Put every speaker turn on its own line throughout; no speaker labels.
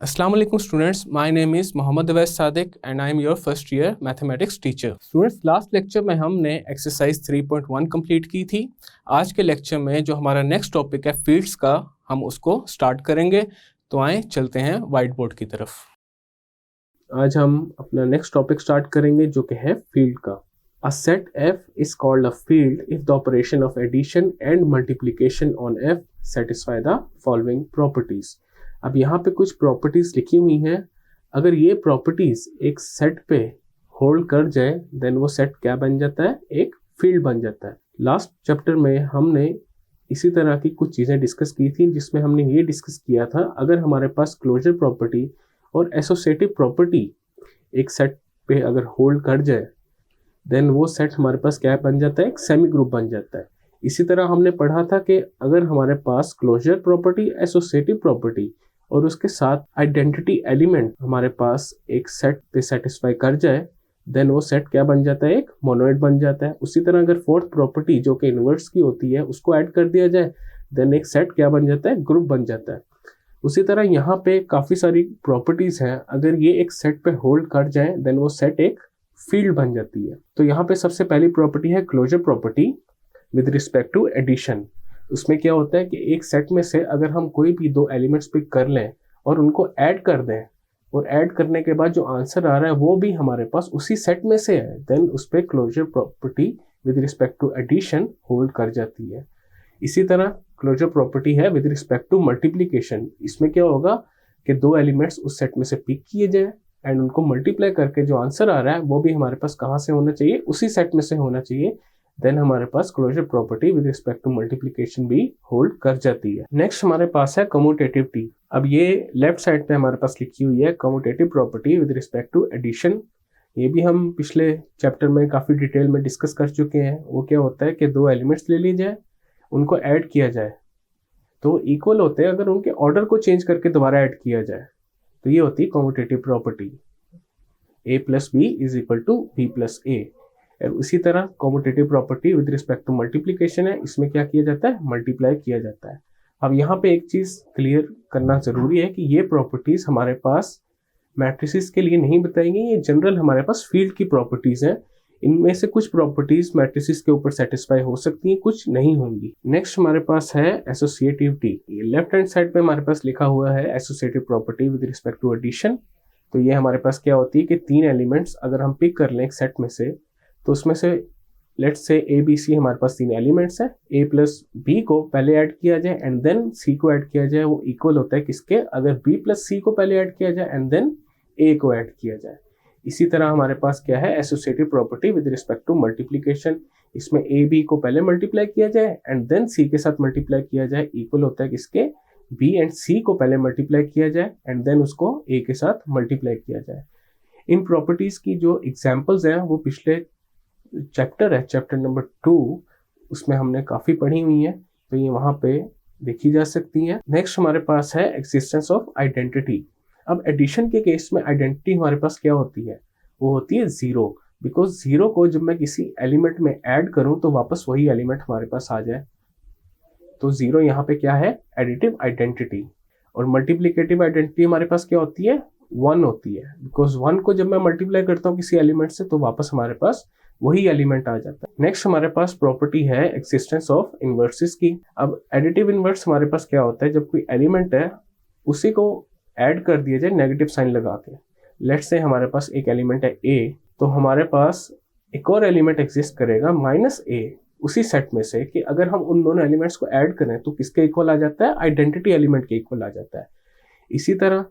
Assalamu alaikum students, my name is Mohammad Awais Sadiq and I am your first year mathematics teacher. Students, last lecture में हमने exercise 3.1 complete की थी. आज के lecture में जो हमारा next topic है fields का, हम उसको start करेंगे. तो आए चलते हैं white board की तरफ. आज हम अपना next topic start करेंगे जो कि है field का. A set F is called a field if the operation of addition and multiplication on F satisfy the following properties. अब यहाँ पे कुछ प्रॉपर्टीज लिखी हुई हैं. अगर ये प्रॉपर्टीज एक सेट पे होल्ड कर जाए देन वो सेट क्या बन जाता है, एक फील्ड बन जाता है. लास्ट चैप्टर में हमने इसी तरह की कुछ चीज़ें डिस्कस की थी जिसमें हमने ये डिस्कस किया था अगर हमारे पास क्लोजर प्रॉपर्टी और एसोसिएटिव प्रॉपर्टी एक सेट पे अगर होल्ड कर जाए देन वो सेट हमारे पास क्या बन जाता है, एक सेमी ग्रुप बन जाता है. इसी तरह हमने पढ़ा था कि अगर हमारे पास क्लोजर प्रॉपर्टी, एसोसिएटिव प्रॉपर्टी और उसके साथ आइडेंटिटी एलिमेंट हमारे पास एक सेट पे सेटिस्फाई कर जाए देन वो सेट क्या बन जाता है, एक मोनोइड बन जाता है. उसी तरह अगर फोर्थ प्रॉपर्टी जो कि इनवर्स की होती है उसको ऐड कर दिया जाए देन एक सेट क्या बन जाता है, ग्रुप बन जाता है. उसी तरह यहाँ पे काफ़ी सारी प्रॉपर्टीज़ हैं. अगर ये एक सेट पे होल्ड कर जाए देन वो सेट एक फील्ड बन जाती है. तो यहाँ पे सबसे पहली प्रॉपर्टी है closure property with respect to addition. उसमें क्या होता है कि एक सेट में से अगर हम कोई भी दो एलिमेंट्स पिक कर लें और उनको ऐड कर दें और ऐड करने के बाद जो आंसर आ रहा है वो भी हमारे पास उसी सेट में से है देन उस पर closure property with respect to addition hold कर जाती है. इसी तरह क्लोजर प्रॉपर्टी है विद रिस्पेक्ट टू मल्टीप्लीकेशन. इसमें क्या होगा कि दो एलिमेंट्स उस सेट में से पिक किए जाए एंड उनको मल्टीप्लाई करके जो आंसर आ रहा है वो भी हमारे पास कहाँ से होना चाहिए, उसी सेट में से होना चाहिए. देन हमारे पास closure property with respect to multiplication भी होल्ड कर जाती है. नेक्स्ट हमारे पास है कम्यूटेटिविटी. अब ये लेफ्ट साइड पे हमारे पास लिखी हुई है commutative property with respect to addition. ये भी हम पिछले चैप्टर में काफ़ी डिटेल में डिस्कस कर चुके हैं. वो क्या होता है कि दो एलिमेंट्स ले लिए जाए, उनको ऐड किया जाए तो इक्वल होते हैं अगर उनके ऑर्डर को चेंज करके दोबारा ऐड किया जाए. तो ये होती है commutative property. a plus B is equal to B plus A. और इसी तरह commutative property with respect to multiplication है. इसमें क्या किया जाता है, मल्टीप्लाई किया जाता है. अब यहाँ पे एक चीज़ क्लियर करना ज़रूरी है कि ये प्रॉपर्टीज़ हमारे पास मैट्रिसेस के लिए नहीं बताई गई. ये जनरल हमारे पास फील्ड की प्रॉपर्टीज़ हैं. इनमें से कुछ प्रॉपर्टीज़ मैट्रिसेस के ऊपर सेटिस्फाई हो सकती हैं, कुछ नहीं होंगी. नेक्स्ट हमारे पास है एसोसिएटिविटी. लेफ्ट हैंड साइड पे हमारे पास लिखा हुआ है associative property with respect to addition. तो ये हमारे पास क्या होती है कि तीन एलिमेंट्स अगर हम पिक कर लें एक सेट में से तो उसमें से let's say A B C हमारे पास तीन एलिमेंट्स हैं. ए प्लस बी को पहले ऐड किया जाए एंड देन सी को ऐड किया जाए. वो इक्वल होता है किसके, अगर बी प्लस सी को पहले ऐड किया जाए एंड देन ए को ऐड किया जाए. इसी तरह हमारे पास क्या है associative property with respect to multiplication. इसमें ए बी को पहले मल्टीप्लाई किया जाए एंड देन सी के साथ मल्टीप्लाई किया जाए. इक्वल होता है किसके, बी एंड सी को पहले मल्टीप्लाई किया जाए एंड देन उसको ए के साथ मल्टीप्लाई किया जाए. इन प्रॉपर्टीज़ की जो एग्जाम्पल्स हैं वो पिछले चैप्टर है, चैप्टर नंबर 2, उसमें हमने काफ़ी पढ़ी हुई हैं. तो ये वहाँ पे देखी जा सकती हैं. नेक्स्ट हमारे पास है एक्सिस्टेंस ऑफ आइडेंटिटी. अब एडिशन के केस में आइडेंटिटी हमारे पास क्या होती है, वो होती है ज़ीरो. बिकॉज ज़ीरो को जब मैं किसी एलिमेंट में ऐड करूँ तो वापस वही एलिमेंट हमारे पास आ जाए. तो ज़ीरो यहाँ पे क्या है, एडिटिव आइडेंटिटी. और मल्टीप्लिकेटिव आइडेंटिटी हमारे पास क्या होती है, 1 होती है. बिकॉज 1 को जब मैं मल्टीप्लाई करता हूँ किसी एलिमेंट से तो वापस हमारे पास वही एलिमेंट आ जाता है. नेक्स्ट हमारे पास प्रॉपर्टी है एक्सिस्टेंस ऑफ इनवर्सेस की. अब एडिटिव इनवर्स हमारे पास क्या होता है, जब कोई एलिमेंट है उसी को ऐड कर दिया जाए नेगेटिव साइन लगा के. लेट्स से हमारे पास एक एलिमेंट है ए, तो हमारे पास एक और एलिमेंट एग्जिस्ट करेगा माइनस ए उसी सेट में से कि अगर हम उन दोनों एलिमेंट्स को ऐड करें तो किसके इक्वल आ जाता है, आइडेंटिटी एलिमेंट के इक्वल आ जाता है. इसी तरह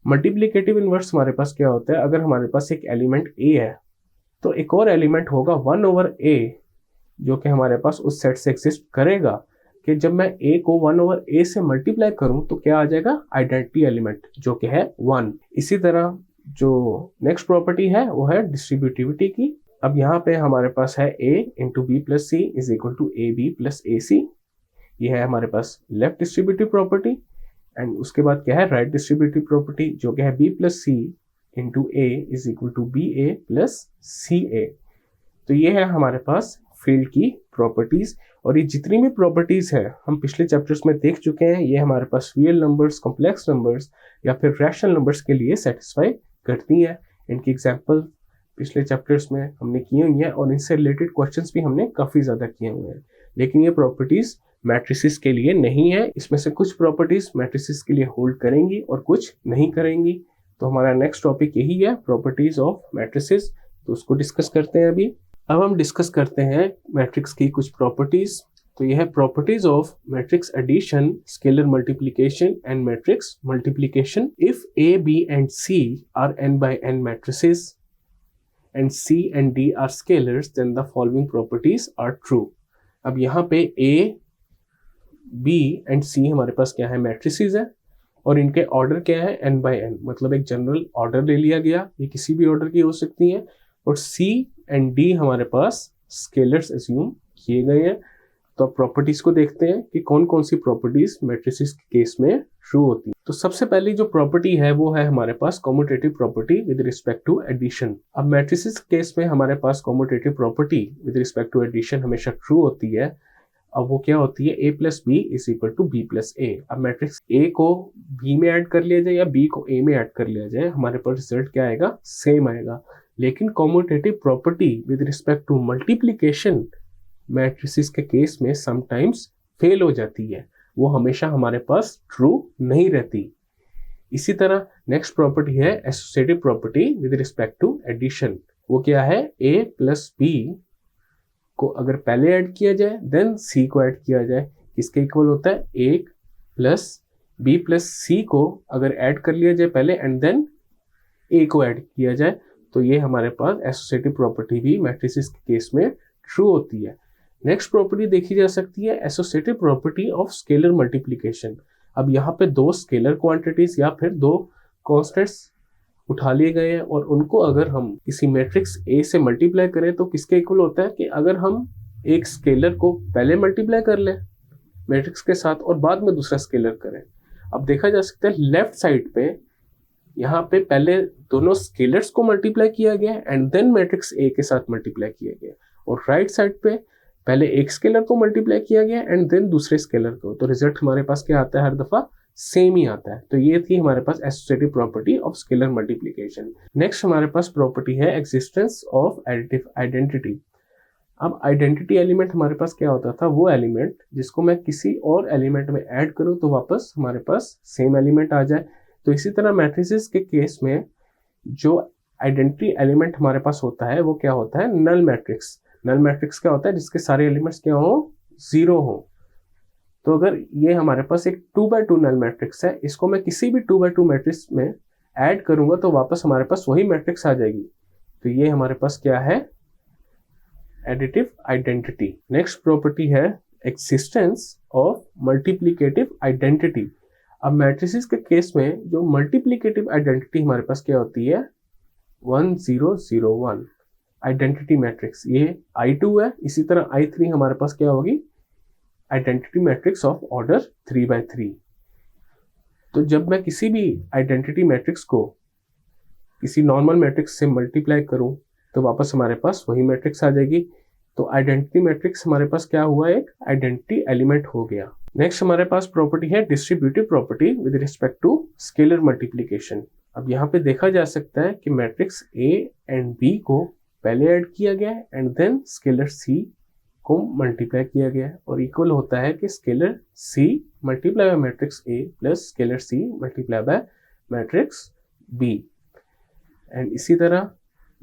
मल्टीप्लिकेटिव इनवर्स हमारे पास क्या होता है, अगर हमारे पास एक एलिमेंट ए है तो एक और एलिमेंट होगा 1/a जो कि हमारे पास उस सेट से एग्जिस्ट करेगा कि जब मैं a को 1/a से मल्टीप्लाई करूं तो क्या आ जाएगा, आइडेंटिटी एलिमेंट जो कि है 1. इसी तरह जो नेक्स्ट प्रॉपर्टी है वो है डिस्ट्रीब्यूटिविटी की. अब यहाँ पे हमारे पास है a into B plus C is equal to A B plus A C. ये है हमारे पास लेफ्ट डिस्ट्रीब्यूटिव प्रॉपर्टी. एंड उसके बाद क्या है राइट डिस्ट्रीब्यूटिव प्रॉपर्टी जो कि है B plus C into A is equal to B A plus C A. तो ये है हमारे पास फील्ड की प्रॉपर्टीज, और ये जितनी भी प्रॉपर्टीज है हम पिछले चैप्टर्स में देख चुके हैं, ये हमारे पास रियल नंबर्स, कॉम्प्लेक्स नंबर्स या फिर रैशनल नंबर्स के लिए सेटिस्फाई करती है। इनकी एग्जाम्पल पिछले चैप्टर्स में हमने किए हुई हैं और इनसे रिलेटेड क्वेश्चंस भी हमने काफ़ी ज़्यादा किए हुए हैं। लेकिन ये प्रॉपर्टीज मैट्रिसेस के लिए नहीं है। इसमें से कुछ प्रॉपर्टीज मैट्रिसेस के लिए होल्ड करेंगी और कुछ नहीं करेंगी। तो हमारा नेक्स्ट टॉपिक यही है, प्रॉपर्टीज ऑफ मैट्रिसेस। तो उसको डिस्कस करते हैं अभी। अब हम डिस्कस करते हैं मैट्रिक्स की कुछ प्रॉपर्टीज। तो यह है properties of matrix addition, scalar multiplication and matrix multiplication. If A, B and C are n by n matrices and C and D are scalars, then the following properties are true. अब यहाँ पे A, B and C हमारे पास क्या है, matrices है, और इनके ऑर्डर क्या है, n by n, मतलब एक जनरल ऑर्डर ले लिया गया, ये किसी भी ऑर्डर की हो सकती है। और C and D हमारे पास स्केलर्स एज्यूम किए गए हैं। तो अब प्रॉपर्टीज को देखते हैं कि कौन कौन सी प्रॉपर्टीज मैट्रिसेस के केस में ट्रू होती है। तो सबसे पहली जो प्रॉपर्टी है वो है हमारे पास commutative property with respect to addition. अब मैट्रिसेस के केस में हमारे पास commutative property with respect to addition हमेशा ट्रू होती है। अब वो क्या होती है, A plus B is equal to B plus A. अब मैट्रिक्स A को B में ऐड कर लिया जाए या B को A में ऐड कर लिया जाए, हमारे पास रिजल्ट क्या आएगा, सेम आएगा। लेकिन commutative property with respect to multiplication matrices के केस में समटाइम्स फेल हो जाती है, वो हमेशा हमारे पास ट्रू नहीं रहती। इसी तरह नेक्स्ट प्रॉपर्टी है associative property with respect to addition. वो क्या है, A प्लस बी को अगर पहले ऐड किया जाए देन C को ऐड किया जाए, किसके इक्वल होता है, A plus B plus C को अगर ऐड कर लिया जाए पहले एंड देन A को ऐड किया जाए, तो ये हमारे पास एसोसिएटिव प्रॉपर्टी भी मैट्रिसेस के केस में ट्रू होती है। नेक्स्ट प्रॉपर्टी देखी जा सकती है associative property of scalar multiplication. अब यहाँ पे दो स्केलर क्वांटिटीज या फिर दो कॉन्स्टेंट्स उठा लिए गए हैं और उनको अगर हम किसी मैट्रिक्स A से मल्टीप्लाई करें तो किसके इक्वल होता है, कि अगर हम एक स्केलर को पहले मल्टीप्लाई कर लें मैट्रिक्स के साथ और बाद में दूसरा स्केलर करें। अब देखा जा सकता है लेफ्ट साइड पे यहाँ पे पहले दोनों स्केलर्स को मल्टीप्लाई किया गया एंड देन मैट्रिक्स A के साथ मल्टीप्लाई किया गया, और राइट साइड पे पहले एक स्केलर को मल्टीप्लाई किया गया एंड देन दूसरे स्केलर को। तो रिजल्ट हमारे पास क्या आता है, हर दफा सेम ही आता है। तो ये थी हमारे पास associative property of scalar multiplication. Next हमारे पास प्रॉपर्टी है एग्जिस्टेंस ऑफ एडिटिव आइडेंटिटी। अब आइडेंटिटी एलिमेंट हमारे पास क्या होता था, वो एलिमेंट जिसको मैं किसी और एलिमेंट में ऐड करूं तो वापस हमारे पास सेम एलिमेंट आ जाए। तो इसी तरह मैट्रिसेस के केस में जो आइडेंटिटी एलिमेंट हमारे पास होता है वो क्या होता है, नल मैट्रिक्स। नल मैट्रिक्स क्या होता है, जिसके सारे एलिमेंट्स क्या हो, जीरो हो। तो अगर ये हमारे पास एक 2x2 नल मैट्रिक्स है, इसको मैं किसी भी 2x2 मैट्रिक्स में ऐड करूंगा तो वापस हमारे पास वही मैट्रिक्स आ जाएगी। तो ये हमारे पास क्या है, एडिटिव आइडेंटिटी। नेक्स्ट प्रॉपर्टी है एक्सिस्टेंस ऑफ मल्टीप्लिकेटिव आइडेंटिटी। अब मैट्रिसेस के केस में जो मल्टीप्लिकेटिव आइडेंटिटी हमारे पास क्या होती है, 1 0 0 1 आइडेंटिटी मैट्रिक्स, ये I2 है। इसी तरह I3 हमारे पास क्या होगी, identity matrix of order 3x3। तो जब मैं किसी भी आइडेंटिटी मैट्रिक्स को किसी नॉर्मल मैट्रिक्स से मल्टीप्लाई करूं तो वापस हमारे पास वही मैट्रिक्स आ जाएगी। तो आइडेंटिटी मैट्रिक्स हमारे पास क्या हुआ, एक आइडेंटिटी एलिमेंट हो गया। नेक्स्ट हमारे पास प्रॉपर्टी है distributive property with respect to scalar multiplication. अब यहाँ पे देखा जा सकता है कि मैट्रिक्स A एंड B को पहले ऐड किया गया एंड देन स्केलर C को मल्टीप्लाई किया गया और इक्वल होता है कि scalar C multiply by matrix A plus scalar C multiply by matrix B। And इसी तरह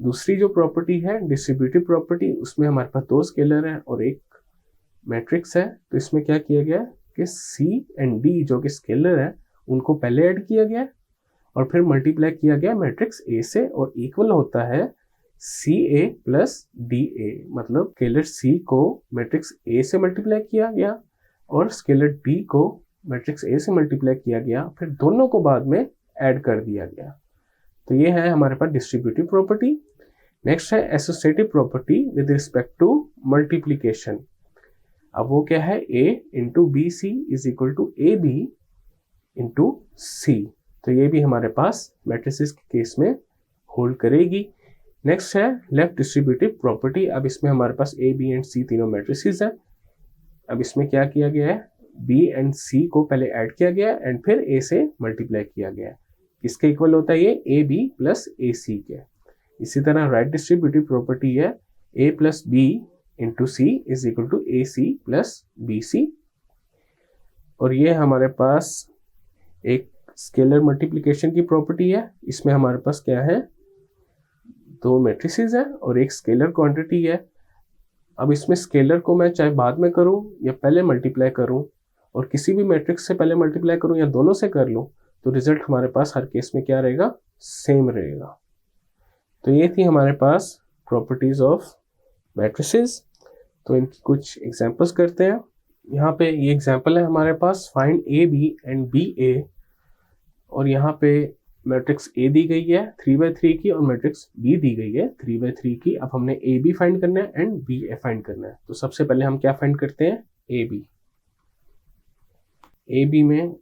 दूसरी जो प्रॉपर्टी है डिस्ट्रीब्यूटिव प्रॉपर्टी, उसमें हमारे पास दो स्केलर है और एक मैट्रिक्स है। तो इसमें क्या किया गया कि C एंड D जो कि स्केलर है उनको पहले ऐड किया गया और फिर मल्टीप्लाई किया गया मैट्रिक्स A से, और इक्वल होता है CA प्लस DA। मतलब स्केलर C को मैट्रिक्स A से मल्टीप्लाई किया गया और स्केलर D को मैट्रिक्स A से मल्टीप्लाई किया गया, फिर दोनों को बाद में ऐड कर दिया गया। तो ये है हमारे पास डिस्ट्रीब्यूटिव प्रॉपर्टी। नेक्स्ट है associative property with respect to multiplication. अब वो क्या है, A into B C is equal to A B into C. तो ये भी हमारे पास मैट्रिसेस के केस में होल्ड करेगी। नेक्स्ट है लेफ्ट डिस्ट्रीब्यूटिव प्रॉपर्टी। अब इसमें हमारे पास ए, बी एंड सी तीनों मैट्रिसेस है। अब इसमें क्या किया गया है, बी एंड सी को पहले ऐड किया गया एंड फिर ए से मल्टीप्लाई किया गया है। किसके इक्वल होता है ये, ए बी प्लस ए सी के। इसी तरह राइट डिस्ट्रीब्यूटिव प्रॉपर्टी है A plus B into C is equal to A C plus B C. और ये हमारे पास एक स्केलर मल्टीप्लिकेशन की प्रॉपर्टी है। इसमें हमारे पास क्या है, दो मैट्रिसेस है और एक स्केलर क्वांटिटी है। अब इसमें स्केलर को मैं चाहे बाद में करूं या पहले मल्टीप्लाई करूं, और किसी भी मैट्रिक्स से पहले मल्टीप्लाई करूं या दोनों से कर लूं, तो रिजल्ट हमारे पास हर केस में क्या रहेगा, सेम रहेगा। तो ये थी हमारे पास प्रॉपर्टीज ऑफ मैट्रिसेस। तो इनकी कुछ एग्जांपल्स करते हैं। यहाँ पे ये एग्जांपल है हमारे पास, find A B and B A. और यहाँ पे मैट्रिक्स ए दी गई है 3/3 की और मैट्रिक्स बी दी गई है 3/3 की। अब हमने ए बी फाइंड करना है एंड बी ए फाइंड करना है। तो सबसे पहले हम क्या फाइंड करते हैं, ए बी। ए बी में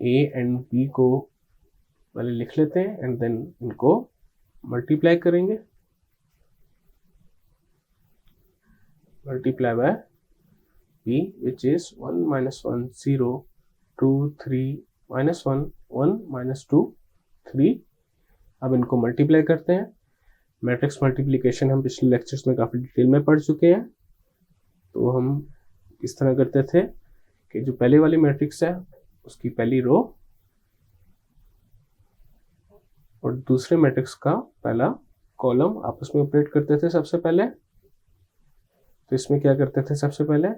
ए एंड बी को पहले लिख लेते हैं एंड देन इनको मल्टीप्लाई करेंगे। Multiply by B which is 1 - 1 0 2 3 -1 1 -2 3। अब इनको मल्टीप्लाई करते हैं। मैट्रिक्स मल्टीप्लिकेशन हम पिछले लेक्चर्स में काफ़ी डिटेल में पढ़ चुके हैं। तो हम किस तरह करते थे कि जो पहले वाली मैट्रिक्स है उसकी पहली रो और दूसरे मैट्रिक्स का पहला कॉलम आपस में ऑपरेट करते थे सबसे पहले। तो इसमें क्या करते थे, सबसे पहले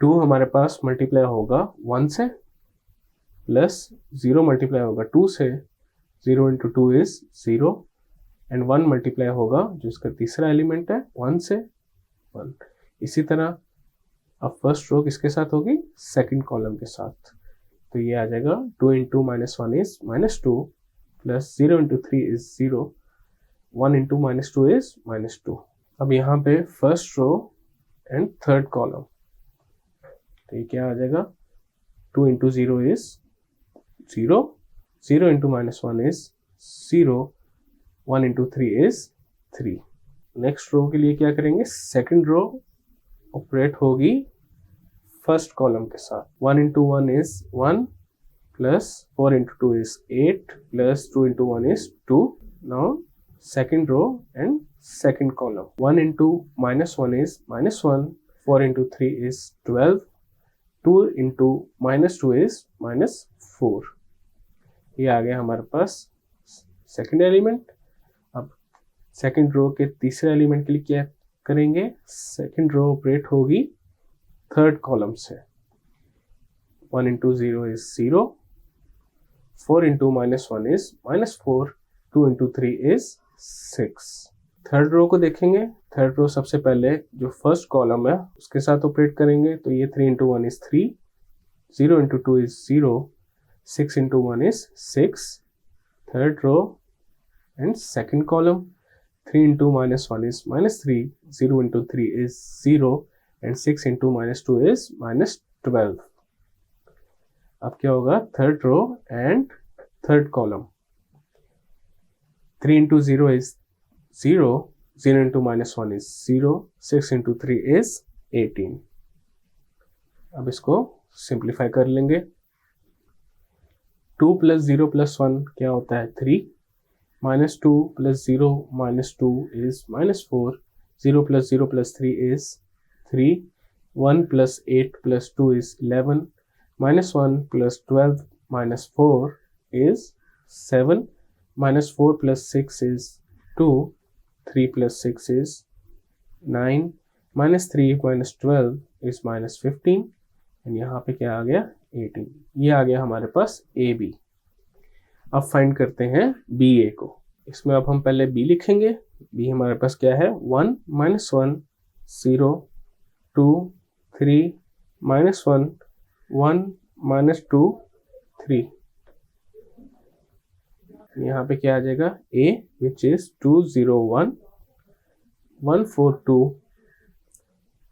2 हमारे पास मल्टीप्लाई होगा 1 से, प्लस 0 मल्टीप्लाई होगा 2 से, 0 × 2 इज 0, एंड 1 मल्टीप्लाई होगा जो इसका तीसरा एलिमेंट है 1 से 1। इसी तरह अब फर्स्ट रो किसके साथ होगी, सेकंड कॉलम के साथ। तो ये आ जाएगा 2 × -1 इज -2, प्लस 0 × 3 इज 0, 1 × -2 इज -2। अब यहाँ पे first row and third column, तो ये क्या आ जाएगा, 2 × 0 is 0, 0 × -1 is 0, 1 × 3 is 3। Next row के लिए क्या करेंगे, सेकंड रो ऑपरेट होगी फर्स्ट कॉलम के साथ। 1 × 1 is 1, plus 4 × 2 is 8, plus 2 × 1 is 2। Now second row and second column, 1 × -1 is -1, 4 × 3 is 12, 2 × -2 is -4। ये आ गया हमारे पास सेकंड एलिमेंट। अब सेकंड रो के तीसरे एलिमेंट के लिए क्या करेंगे, सेकंड रो ऑपरेट होगी थर्ड कॉलम से। 1 × 0 is 0, 4 × -1 is -4, 2 × 3 is 6। Third row को देखेंगे। थर्ड रो सबसे पहले जो फर्स्ट कॉलम है उसके साथ ऑपरेट करेंगे। तो ये 3 × 1 is 3, 0 × 2 is 0, 6 × 1 is 6। Third row and second column, 3 × -1 is -3, 0 × 3 is 0, and 6 × -2 is -12। अब क्या होगा, third row and third column, 3 × 0 is 0, 0 × -1 is 0, 6 × 3 is 18। अब इसको सिंप्लीफाई कर लेंगे। 2 + 0 + 1 क्या होता है, 3, -2 + 0 - 2 is -4, 0 + 0 + 3 is 3, 1 + 8 + 2 is 11, -1 + 12 - 4 is 7, -4 + 6 is 2, 3 + 6 is 9, -3 - 12 is -15, and यहाँ पे क्या आ गया, 18। ये आ गया हमारे पास ए बी। अब फाइंड करते हैं बी ए को। इसमें अब हम पहले बी लिखेंगे। बी हमारे पास क्या है, 1 - 1 0 2 3 -1 1 -2 3। यहाँ पे क्या आ जाएगा, A which is 2 0 1 1 4 2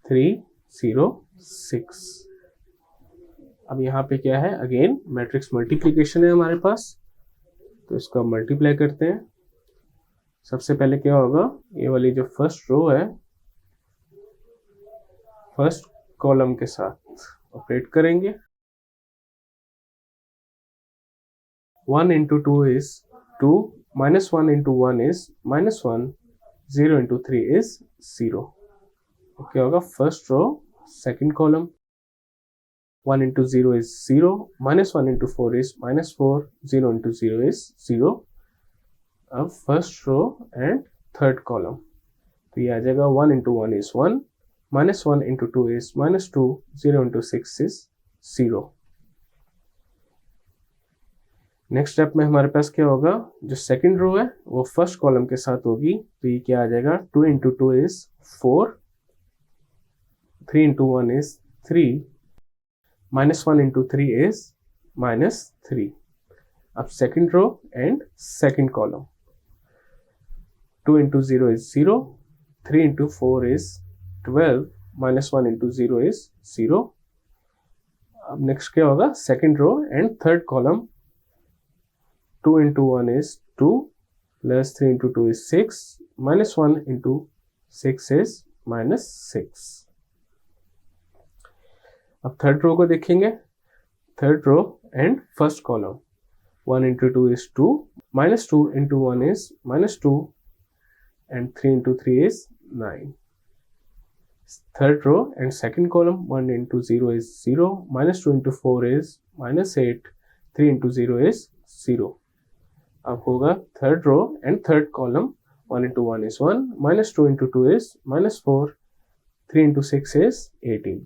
3 0 6। अब यहाँ पे क्या है, अगेन मैट्रिक्स मल्टीप्लिकेशन है हमारे पास, तो इसको मल्टीप्लाई करते हैं। सबसे पहले क्या होगा, ये वाली जो फर्स्ट रो है फर्स्ट कॉलम के साथ ऑपरेट करेंगे। 1 into 2 is 2, minus 1 into 1 is minus 1, 0 into 3 is 0। क्या होगा, first row second column, 1 into 0 is 0, minus 1 into 4 is minus 4, 0 into 0 is 0। अब first row and third column, तो ये आ जाएगा 1 into 1 is 1, minus 1 into 2 is minus 2, 0 into 6 is 0। Next step में हमारे पास क्या होगा, जो सेकंड रो है वो फर्स्ट कॉलम के साथ होगी, तो ये क्या आ जाएगा, 2 into 2 is 4, 3 into 1 is 3, minus 1 into 3 is minus 3। अब second row and second column, 2 into 0 is 0, 3 into 4 is 12, minus 1 into 0 is 0। अब नेक्स्ट क्या होगा, second row and third column, 2 into 1 is 2, plus 3 into 2 is 6, minus 1 into 6 is minus 6। अब third row को देखेंगे, third row and first column, 1 into 2 is 2, minus 2 into 1 is minus 2, and 3 into 3 is 9। Third row and second column, 1 into 0 is 0, minus 2 into 4 is minus 8, 3 into 0 is 0। अब होगा third row and third column, 1 into 1 is 1, minus 2 into 2 is minus 4, 3 into 6 is 18।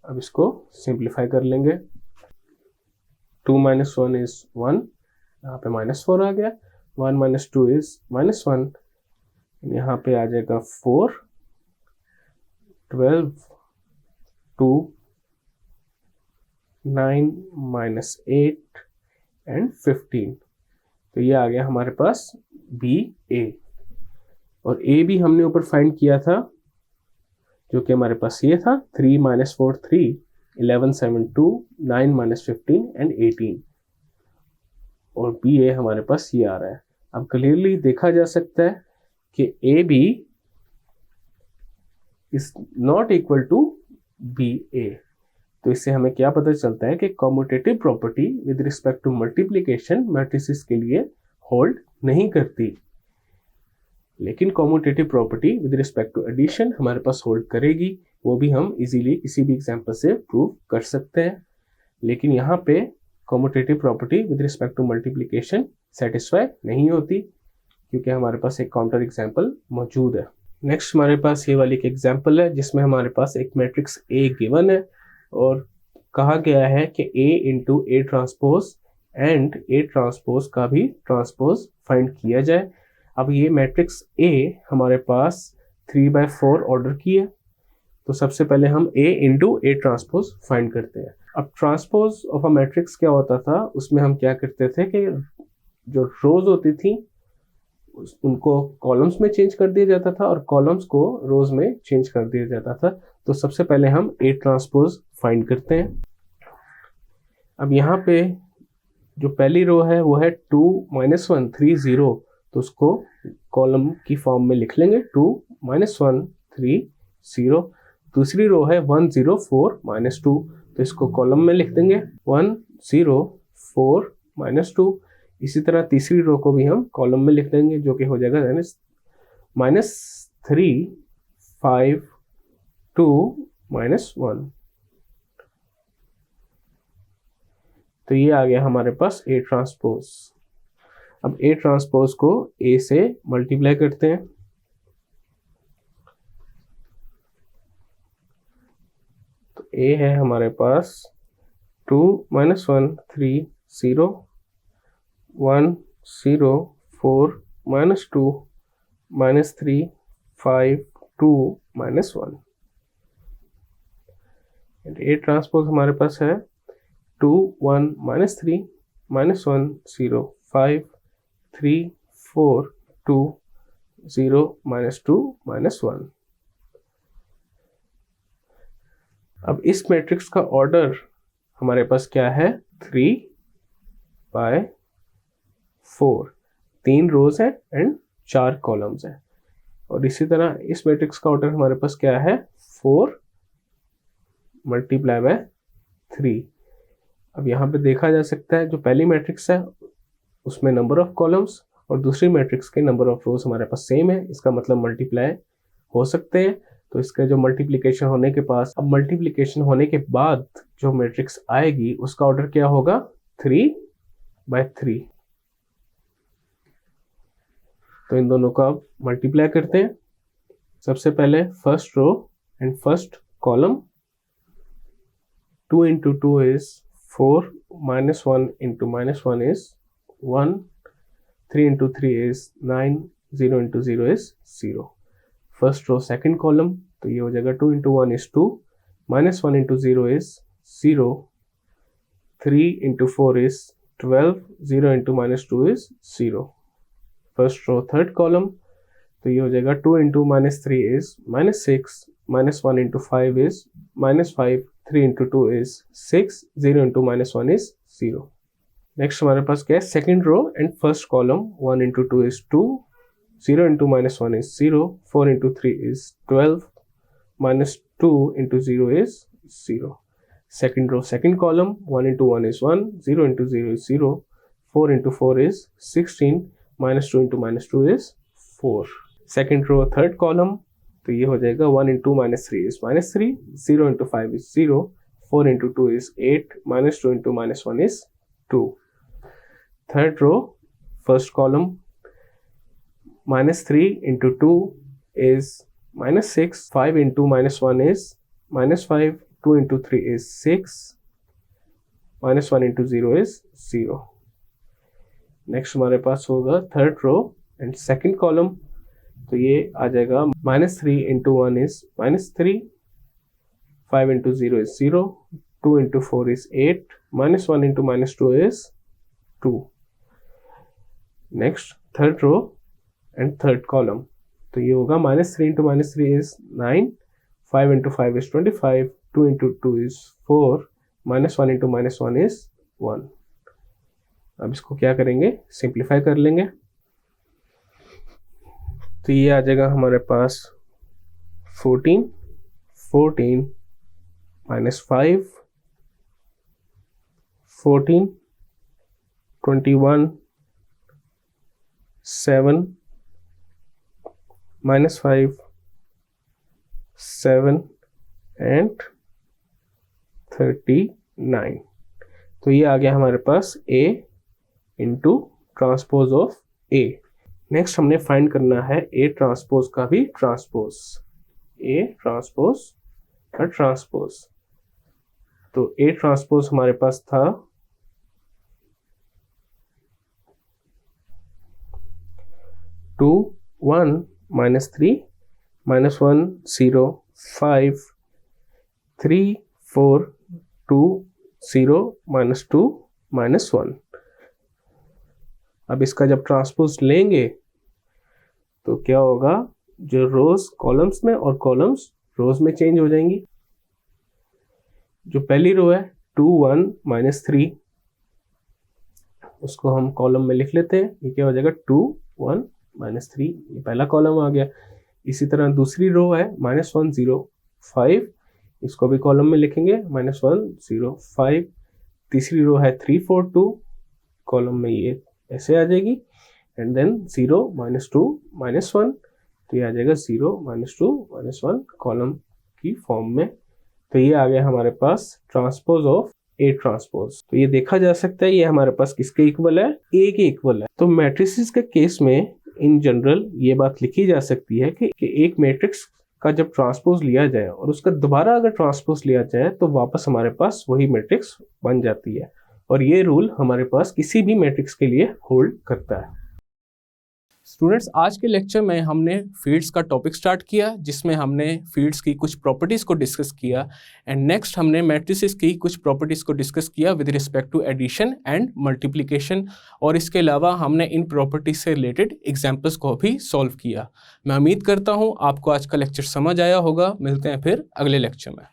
अब इसको simplify कर लेंगे, 2 minus 1 is 1, यहाँ पे minus 4 आ गया, 1 minus 2 is minus 1, यहाँ पे आ जाएगा 4, 12, 2, 9 minus 8 एंड 15। तो ये आ गया हमारे पास बी ए, और ए भी हमने ऊपर फाइंड किया था, जो कि हमारे पास ये था 3 minus 4 3, 11 7 2, 9 minus 15 एंड 18, और बी ए हमारे पास ये आ रहा है। अब क्लियरली देखा जा सकता है कि A B is not equal to B A, तो इससे हमें क्या पता चलता है कि commutative property with respect to multiplication matrices के लिए होल्ड नहीं करती, लेकिन commutative property with respect to addition हमारे पास होल्ड करेगी। वो भी हम इजीली किसी भी एग्जांपल से प्रूव कर सकते हैं, लेकिन यहाँ पे commutative property with respect to multiplication satisfy नहीं होती, क्योंकि हमारे पास एक काउंटर एग्जाम्पल मौजूद है। नेक्स्ट हमारे पास ये वाली एक एग्जाम्पल है जिसमें हमारे पास एक मैट्रिक्स ए गिवन है, और कहा गया है कि A into A transpose and A transpose का भी ट्रांसपोज फाइंड किया जाए। अब ये मैट्रिक्स A हमारे पास 3/4 ऑर्डर की है, तो सबसे पहले हम A into A transpose find करते हैं। अब ट्रांसपोज ऑफ अ मैट्रिक्स क्या होता था, उसमें हम क्या करते थे कि जो रोज होती थी उनको कॉलम्स में चेंज कर दिया जाता था और कॉलम्स को रोज में चेंज कर दिया जाता था। तो सबसे पहले हम ए ट्रांसपोज फाइंड करते हैं। अब यहाँ पे जो पहली रो है वो है 2 minus 1 3 0, तो उसको कॉलम की फॉर्म में लिख लेंगे 2 minus 1 3 0। दूसरी रो है 1 0 4 minus 2, तो इसको कॉलम में लिख देंगे 1 0 4 minus 2। इसी तरह तीसरी रो को भी हम कॉलम में लिख देंगे, जो कि हो जाएगा -3 5 2 -1। तो ये आ गया हमारे पास ए ट्रांसपोज। अब ए ट्रांसपोज को ए से मल्टीप्लाई करते हैं, तो ए है हमारे पास 2 minus 1 3 0 1 0 4 -2 -3 5 2 -1। ए ट्रांसपोज हमारे पास है 2 1 -3 -1 0 5 3 4 2 0 -2 -1। अब इस मैट्रिक्स का ऑर्डर हमारे पास क्या है 3/4, 3 रोज हैं एंड 4 कॉलम्स हैं। और इसी तरह इस मैट्रिक्स का ऑर्डर हमारे पास क्या है, 4 मल्टीप्लाई बाय 3। अब यहाँ पे देखा जा सकता है जो पहली मैट्रिक्स है उसमें नंबर ऑफ कॉलम्स और दूसरी मैट्रिक्स के नंबर ऑफ रोज हमारे पास सेम है, इसका मतलब मल्टीप्लाई हो सकते हैं। तो इसका जो मल्टीप्लिकेशन होने के पास, अब मल्टीप्लिकेशन होने के बाद जो मैट्रिक्स आएगी उसका ऑर्डर क्या होगा, 3/3। तो इन दोनों का अब मल्टीप्लाई करते हैं। सबसे पहले first row and first column, 2 into 2 is 4, -1 into -1 is 1, 3 into 3 is 9, 0 into 0 is 0। First row second column, तो ये हो जाएगा 2 into 1 is 2, -1 into 0 is 0, 3 into 4 is 12, 0 into -2 is 0। First row third column, तो ये हो जाएगा 2 into -3 is -6, -1 into 5 is -5, 3 into 2 is 6, 0 into -1 is 0। Next हमारे पास क्या है, second row and first column, 1 into 2 is 2, 0 into -1 is 0, 4 into 3 is 12, -2 into 0 is 0। Second row second column, 1 into 1 is 1, 0 into 0 is 0, 4 into 4 is 16, -2 into -2 is 4। Second row third column, तो ये हो जाएगा 1 into -3 is -3, 0 into 5 is 0, 4 into 2 is 8, -2 into -1 is 2। Third row first column, -3 into 2 is -6, 5 into -1 is -5, 2 into 3 is 6, -1 into 0 is 0। Next हमारे पास होगा third row and second column, तो ये आ जाएगा -3 into 1 is -3, 5 into 0 is 0, 2 into 4 is 8, -1 into -2 is 2। Next third row and third column, तो ये होगा -3 into -3 is 9, 5 into 5 is 25, 2 into 2 is 4, -1 into -1 is 1। अब इसको क्या करेंगे, सिंप्लीफाई कर लेंगे। तो ये आ जाएगा हमारे पास 14, 14 -5, 14, 21, 7, -5, 7 and 39। तो ये आ गया हमारे पास A into transpose of A। Next हमने फाइंड करना है A ट्रांसपोज का भी ट्रांसपोज, A ट्रांसपोज का ट्रांसपोज। तो A ट्रांसपोज हमारे पास था 2 1 -3 -1 0 5 3 4 2 0 -2 -1। अब इसका जब ट्रांसपोज लेंगे तो क्या होगा, जो रोज कॉलम्स में और कॉलम्स रोज में चेंज हो जाएंगी। जो पहली रो है 2 1 -3, उसको हम कॉलम में लिख लेते हैं, ये क्या हो जाएगा 2 1 -3, ये पहला कॉलम आ गया। इसी तरह दूसरी रो है -1 0 5, इसको भी कॉलम में लिखेंगे -1 0 5। तीसरी रो है 3 4 2, कॉलम में ये ऐसे आ जाएगी, एंड देन 0 -2 -1, तो ये आ जाएगा 0 -2 -1 कॉलम की फॉर्म में। तो ये आ गया हमारे पास ट्रांसपोज ऑफ A ट्रांसपोज। तो ये देखा जा सकता है ये हमारे पास किसके इक्वल है, A के इक्वल है। तो मैट्रिसेस के केस में इन जनरल ये बात लिखी जा सकती है कि एक मैट्रिक्स का जब ट्रांसपोज लिया जाए और उसका दोबारा अगर ट्रांसपोज लिया जाए तो वापस हमारे पास वही मैट्रिक्स बन जाती है, और ये रूल हमारे पास किसी भी मैट्रिक्स के लिए होल्ड करता है। स्टूडेंट्स, आज के लेक्चर में हमने फील्ड्स का टॉपिक स्टार्ट किया, जिसमें हमने फील्ड्स की कुछ प्रॉपर्टीज़ को डिस्कस किया, एंड नेक्स्ट हमने मैट्रिसेस की कुछ प्रॉपर्टीज़ को डिस्कस किया with respect to addition and multiplication, और इसके अलावा हमने इन प्रॉपर्टीज से रिलेटेड एग्जाम्पल्स को भी सॉल्व किया। मैं उम्मीद करता हूँ आपको आज का लेक्चर समझ आया होगा। मिलते हैं फिर अगले लेक्चर में।